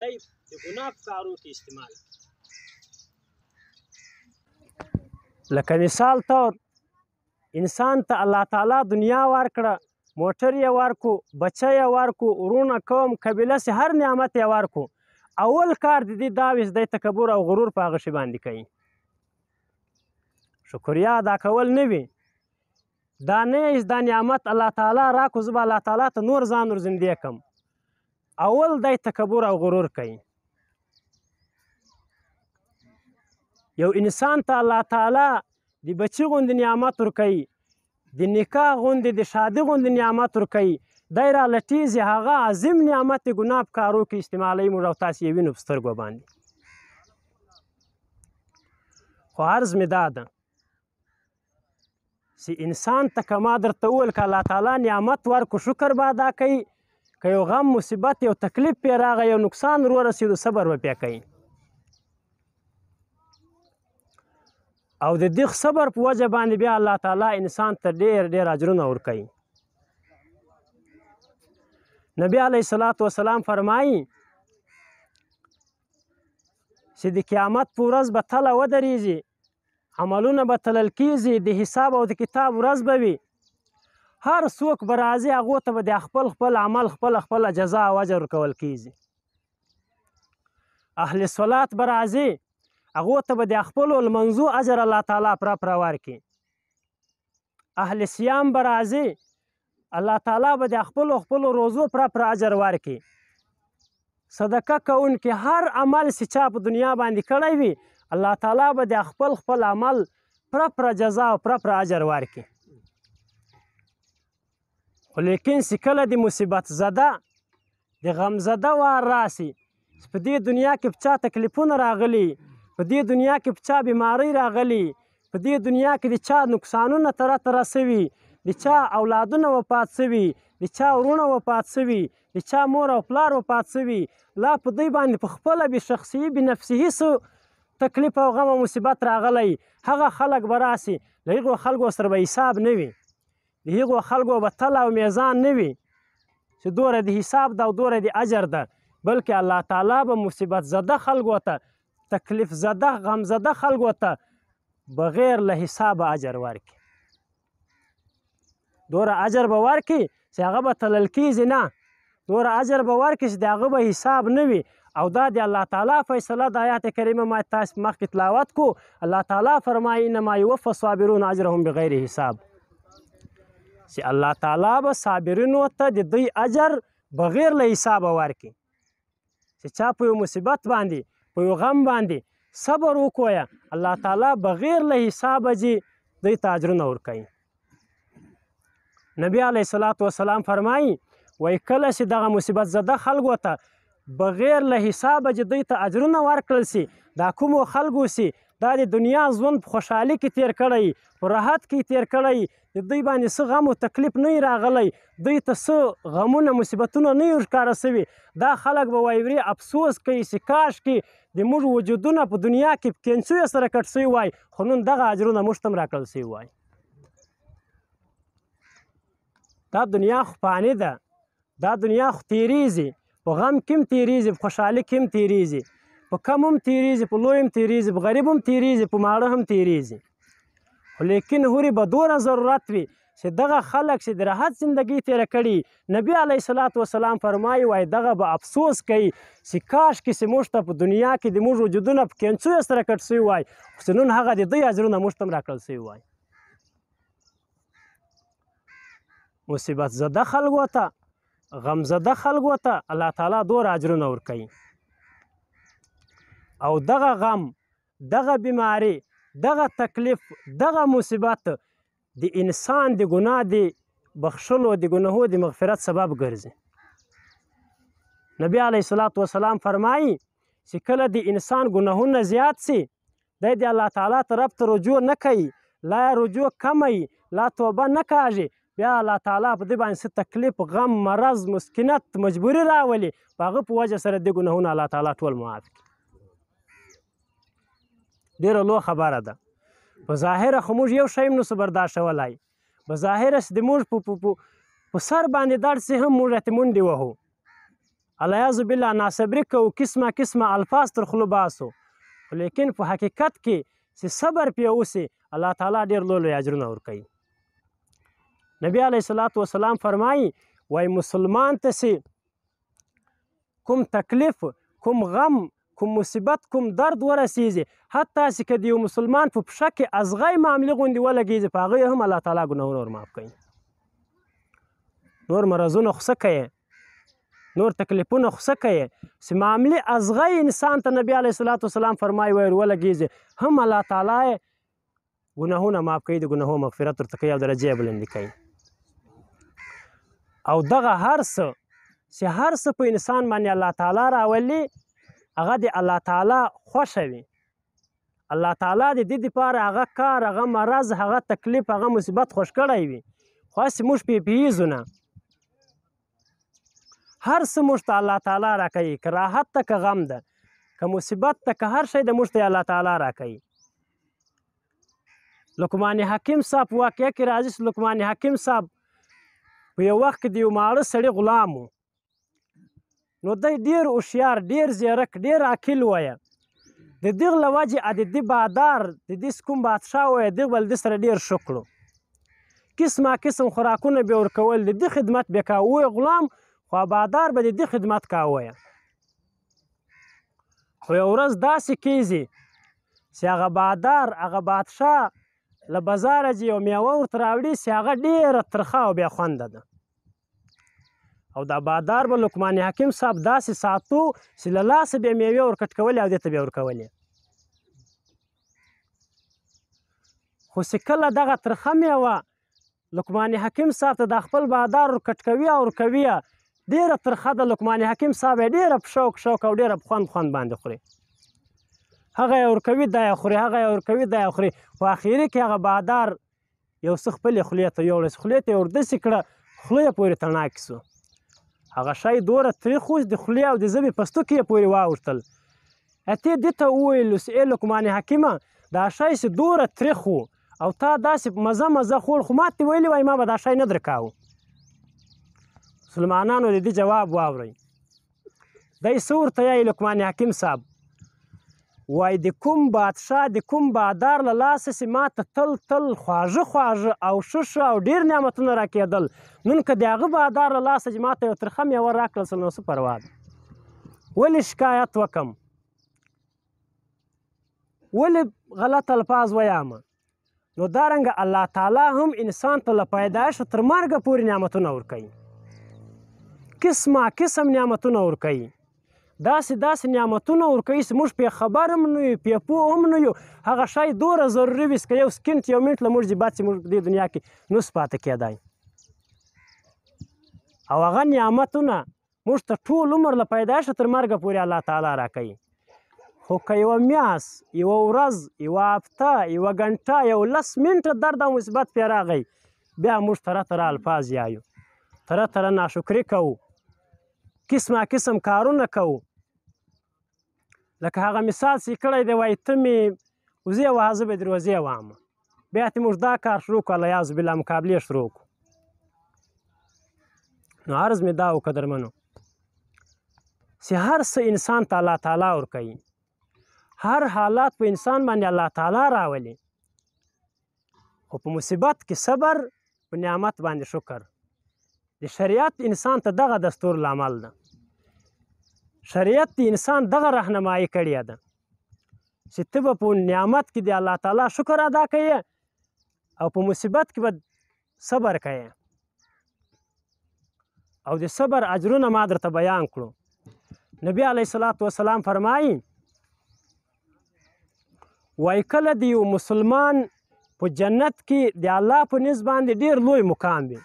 دی د ګناه په کارو کې استعمال. لکه مثال طور انسان ته الله تعالی دنیا ورکړه، موټر یې ورکو، بچه یې ورکو، ورونه قوم قبیله سي هر نعمت یې ورکو. اول کار د دې دا وي چې دی تکبر او غرور په هغه شي باندې کوي. شکریا ادا کول نه وي، دا نه یې دا نعمت الله تعالی راکو زه به الله تعالی ته نور ځان ور زندې کړم. اول دی تکبر او غرور کوي. یو انسان ته الله تعالی د بچي غوندې نعمت ورکوي، د نکاح غوندې د شادي غوندې نعمت ورکوي، دی را لټیږي هغه عظیم نعمت د ګناه په کارو کې استعمالوي. موږ او تاسې یې وینو په سترګو باندې. خو عرض مې دا ده چې انسان ته که ما درته وویل که الله تعالی نعمت ورکو شکر به ادا کوي، که یو غم مصیبت یو تکلیف پرې راغی یو نقصان ور ورسېدو صبر به پرې کوي. او د دې صبر په وجه باندې بیا الله تعالی انسان ته ډېر ډېر اجرونه ورکوي. نبی علیه الصلاة وسلام فرمایي چې د قیامت په ورځ به تله ودرېږي، عملونه به تلل کېږي، د حساب او د کتاب ورځ به وي. هر څوک به راځي هغو ته به د خپل عمل خپله جزا او اجر ورکول کېږي. اهل صلات به راځي هغو ته به د خپلو لمنځو اجر الله تعالی پوره ورکړي. اهل صیام به راځي الله تعالی به د خپلو روزو پوره اجر ورکړي. صدقه کوونکي هر عمل چې چا په دنیا باندې کړی وي الله تعالی به د خپل عمل پوره جزا او پوره اجر ورکړي. خو لیکن چې کله د مصیبت زده د غم زده وار راسي، په دې دنیا کې په چا تکلیفونه راغلي، په دې دنیا کې په چا بیماری راغلي، په دې دنیا کې د چا نقصانونه تره سوي، د چا اولادونه وفات سوي، د چا ورونه وفات سوي، د چا مور او پلار وفات سوي، لا په دوی باندې په خپله بشخصي بنفسي څه تکلیف او غم او مصیبت راغلی، هغه خلک به راسي له هغو خلکو سره به حساب نه وي، د هغو خلکو به تل او میزان نه وي چې دوره د حساب ده او دوره د اجر ده، بلکې الله تعالی به مصیبت زده خلکو ته، تکلیف زده غم زده خلکو ته بغیر له حساب اجر ورکړي. دوره اجر به ورکړي چې هغه به تلل کېږي، نه دوره اجر به ورکړي چې د هغه به حساب نه وي. او دا د الله تعالی فیصله د آیات کریمه ما تاسو مخکې تلاوت کو. الله تعالی فرمایي انما یوفی الصابرون اجرهم بغیر حساب، چې الله تعالی به صابرینو ته د دوی اجر بغیر له حسابه ورکړي. چې چا په یو مصیبت باندې په یو غم باندې صبر وکویه الله تعالی بغیر له حسابه چې دوی ته اجرونه ورکوي. نبی علیه الصلاة وسلام فرمایي وایي کله چې دغه مصیبت زده خلکو ته بغیر له حسابه چې دوی ته اجرونه ورکړل سي، دا کومو خلکو سي دا د دنیا ژوند په خوشحالي کې تیر کړی، په راحت کې تیر کړی، د دوی باندې څه غم او تکلیف نه وي راغلی، دوی ته څه غمونه مصیبتونه نه وي ښکاره سوي، دا خلک به وایي ورې افسوس کوي چې کاشکې د موږ وجودونه په دنیا کې په کینچیو سره کټ سوي وای، خو نن دغه اجرونه موږ ته هم راکړل سوي وای. دا دنیا خو فاني ده، دا دنیا خو تیریږي، په غم کې هم تیریږي، په خوشحالي کې هم تیریږي، په کم هم تیریږي، په لوی هم تیریږي، په غریب هم تیریږي، په ماړه هم تیریږي. خو لیکن هورې به دومره ضرورت وي چې دغه خلک چې د راحت زندګي تېره کړي، نبي علیه الصلاة وسلام فرمایي وایي دغه به افسوس کوي چې کاشکې چې موږ ته په دنیا کې د موږ وجودونه په کینچیو سره کټ سوي وای، خو چې نن هغه د دوی اجرونه موږ ته هم راکړل سوي وای. مصیبت زده خلکو ته غم زده خلکو ته الله تعالی دومره اجرونه ورکوي. او دغه غم دغه بیماری دغه تکلیف دغه مصیبت د انسان د ګناه د بخښلو د ګناهو د مغفرت سبب ګرځي. نبی علیه الصلاة وسلام فرمایي چې کله د انسان ګناهونه زیات سي دی د الله تعالی طرف ته رجوع نه کوي، لا رجوع کمی، لا توبه نه کاږي، بیا الله تعالی په دې باندې څه تکلیف غم مرض مسکنت مجبوري راولي، په هغه په وجه سره د ګناهونه الله تعالی ټول معاف کړي. ډېره لویه خبره ده. په ظاهره خو موږ یو شی هم نسو برداشتولی، په ظاهره چې د موږ په سر باندې درد سي هم موږ ته منډې وهو، الیاذ بالله ناصبري کوو قسمه قسمه الفاظ تر خولو باسو خو لیکن په حقیقت کې چې صبر پرې وسي الله تعالی ډېر لوی لوی اجرونه ورکوي. نبی علیه الصلاة والسلام فرمایي وایي مسلمان ته چې کوم تکلیف، کوم غم، کوم مصیبت، کوم درد ورسیږي، حتی چې که د یو مسلمان په پښه کې ازغی معاملې غوندې ولګېږي په هغه هم الله تعالی ګناهونه ورمعاف کوي. نور مرضونه خو څه کوي، نور تکلیفونه خو څه کوي چې معاملې ازغی انسان ته نبی علیه الصلاة والسلام فرمایي وایي ولګېږي هم الله تعالی یې ګناهونه معاف کوي، د ګناهونو مغفرت ورته کوي او درجې یې بلندې کوي. او دغه هر څه چې هر څه په انسان باندې الله تعالی راولي هغه د الله تعالی خوښه وي. الله تعالی د دې دپاره هغه کار، هغه مرض، هغه تکلیف، هغه مصیبت خوښ کړی وي. خو هسې موږ پې پوهېږو نه. هر څه موږ ته الله تعالی راکوي، که راحت ته که غم ده، که مصیبت ته که هر شی د موږ ته الله تعالی راکوي. لقمان حکیم صاحب په واقعه کې راځي چې لقمان حکیم صاحب په یو وخت کې د یو ماړه سړي غلام و. نو دی ډېر هوښیار، ډېر زیرک، ډېر عاقل وایه. د دغه له وجې د دې بادار، د دې کوم بادشاه وایه، دغه به له ده سره ډېر ښه کړو. قسمه قسم خوراکونه به یې ورکول، د ده خدمت به یې کاوه. وایي غلام خو بادار به د ده خدمت کاوه وایه. خو یو ورځ داسې کیږي چې هغه بادار، هغه بادشاه له بازاره ځي یو میوه ورته راوړي چې هغه ډېره ترخه او بیا خونده ده. او دا بادار به لقمان حکیم صاحب داسې ساتو چې له لاسه به یې میوې ورکټ کولې او دې ته به یې ورکولې. خو چې کله دغه ترخه میوه لقمان حکیم صاحب ته د خپل بادار ورکټ کوي او ورکوي، ډېره ترخه ده. لقمان حکیم صاحب یې ډېره په شوق شوق او ډېره په خوند باندې خوري. هغه یې ورکوي، دا یې خوري، هغه یې ورکوي، دا یې خوري. په اخري کې هغه بادار یو څه خپلې خولې ته یوړه، خولې ته یې وردسې کړه، خوله یې پورې تڼاکې شو. هغه شی دومره تریخ و چې د خولې او د ژبې په ستوکې یې پورې واوښتل. اتې دې ته وویلو چې ای لقمان حکیمه دا شی چې دومره تریخ و او تا داسې مزه مزه خور، خو ما ته ویلي وای ما به دا شی نه درکاوه. مسلمانانو د دې جواب واورئ. دی څه ورته یایي لقمان حکیم صاحب؟ وایي د کوم بادشاه، د کوم بادار له لاسه چې ما ته تل تل خواږه خواږه او ښه ښه او ډېر نعمتونه راکېدل، نن که د هغه بادار له لاسه چې ما ته یو ترخه میوه راکړل سل نو څه پروا ده؟ ولې شکایت وکړم؟ ولې غلط الفاظ ویامه؟ نو دارنګه الله تعالی هم انسان ته له پیدایشه تر مرګه پورې نعمتونه ورکوي. قسمه قسم نعمتونه ورکوي. داسې نعمتونه ورکوي چې موږ پرې خبر هم نه یو، پرې پوه هم نه یو. هغه شی دومره ضروري وي چې یو سکند یو منټ له موږ دې بد چې موږ په دې دنیا کې نوس پاتې کېدی. او هغه نعمتونه موږ ته ټول عمر له پیدایشه تر مرګه پورې الله تعالی راکوي. خو که یوه میاشت، یوه ورځ، یوه هفته، یوه ګنټه، یو 10 منټه درد او مصیبت پرې راغی، بیا موږ تره تره الفاظ یایو، تره تره ناشکري کوو، قسمه قسم کارونه کوو. لکه هغه مثال چې کړی دی، وایي ته مې وزې وهه زه به در وزې وهمه. بیا ته موږ دا کار شروع کړو، الیاذ بالله مقابلې شروع کړو. نو عرض مې دا و قدرمنو چې هر څه انسان ته الله تعالی ورکوي، هر حالات په انسان باندې الله تعالی راولي. خو په مصیبت کې صبر، په نعمت باندې شکر. د شریعت انسان ته دغه دستور العمل ده. شریعت د انسان دغه رهنمایي کړې ده چې ته به په نعمت کې د الله تعالی شکر ادا کوې او په مصیبت کې به صبر کوې. او د صبر اجرونه ما درته بیان کړو. نبی علیه الصلاة والسلام فرمایي وایي کله د یو مسلمان په جنت کې د الله په نزد باندې ډېر لوی مقام وي،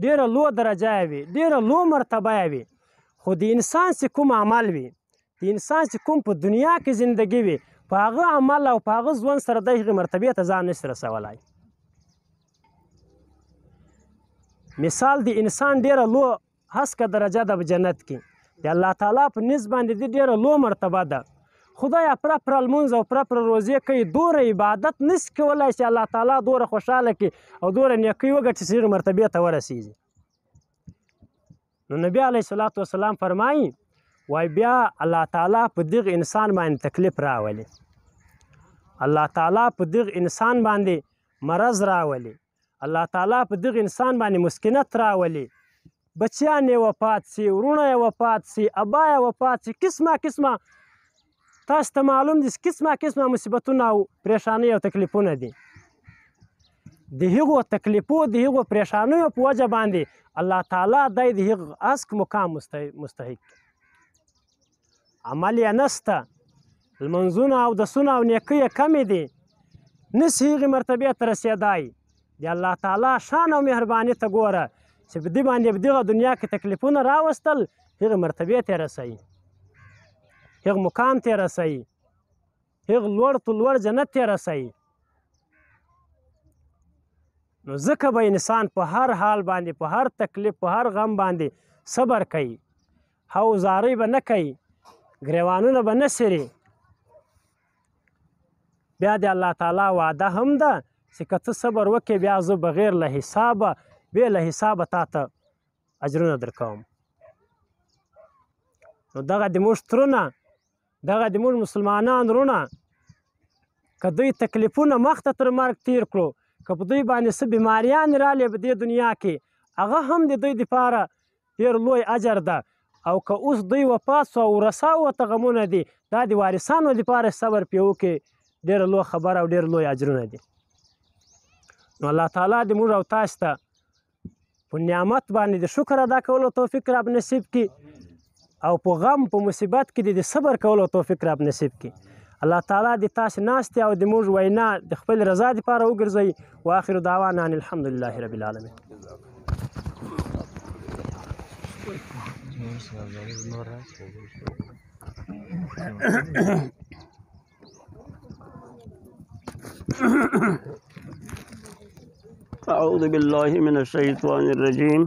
ډېره لوی درجه وي، ډېره لوی مرتبه وي. خو د انسان چې کوم عمل وي، د انسان چې کوم په دنیا کې زندگی وي، په هغه عمل او په هغه ژوند سره د هغې مرتبې ته ځان نشي رسولی. مثال د انسان ډېره لوی هسکه درجه ده په جنت کې، د الله تعالی په نزد باندې د ډېره لوی مرتبه ده. خدای پوره پوره لمونځ او پوره پوره روزې کوي، دومره عبادت نشي کولی چې الله تعالی دومره خوشحاله کړي او دومره نیکۍ وګټي چې هغې مرتبې ته ورسېږي. نو نبی علیه الصلاة والسلام فرمایي وای بیا الله تعالی په دغه انسان باندې تکلیف راولي، الله تعالی په دغه انسان باندې مرض راولي، الله تعالی په دغه انسان باندې مسکنت راولي، بچیان یې وفات سي، ورونه یې وفات سي، ابا یې وفات سي، قسمه تاسو ته معلوم دي قسمه مصیبتونه او پریشانۍ او تکلیفونه دي. د هغو تکلیفو د هغو پریشانیو په وجه باندې الله تعالی دی د هغه اسک مقام مستحق. عمل یې نسته، لمنځونه او اودسونه او نیکۍ یې کمې دي، نسي هغې مرتبې ته رسېدی. د الله تعالی شان او مهرباني ته ګوره چې په دې باندې په دغه دنیا کې تکلیفونه راوستل، هغې مرتبې ته یې رسوي، هغه مقام ته یې رسوي، هغه لوړ تو لوړ جنت ته یې رسوي. نو ځکه به انسان په هر حال باندې، په هر تکلیف، په هر غم باندې صبر کوي، هوزارۍ به نه کوي، ګریوانونه به نه سري. بیا د الله تعالی وعده هم ده چې که ته صبر وکړې بیا زه بغیر له حسابه بې له حسابه تا ته اجرونه درکوم. نو دغه د موږ ترونه، دغه د موږ مسلمانان وروڼه، که دوی تکلیفونه مخته تر مرګ تیر کړو، که په دوی باندې څه بیماریان رالې په دې دنیا کې، هغه هم د دوی دپاره ډېر لوی اجر ده. او که اوس دوی وفات سو او رساو ورته غمونه دي، دا د وارثانو دپاره صبر پرې وکړي، ډېره لویه خبره او ډېر لوی اجرونه دي. نو الله تعالی د موږ او تاسو ته په نعمت باندې د شکر ادا کولو توفیق رب نصیب کړي، او په غم په مصیبت کې د صبر کولو توفیق رب نصیب کړي. الله تعالی د تاسو ناستې او د موږ وینا د خپل رضا دپاره وګرځوي. واخر دعوانا ان الحمد لله رب العالمین. أعوذ بالله من الشيطان الرجيم.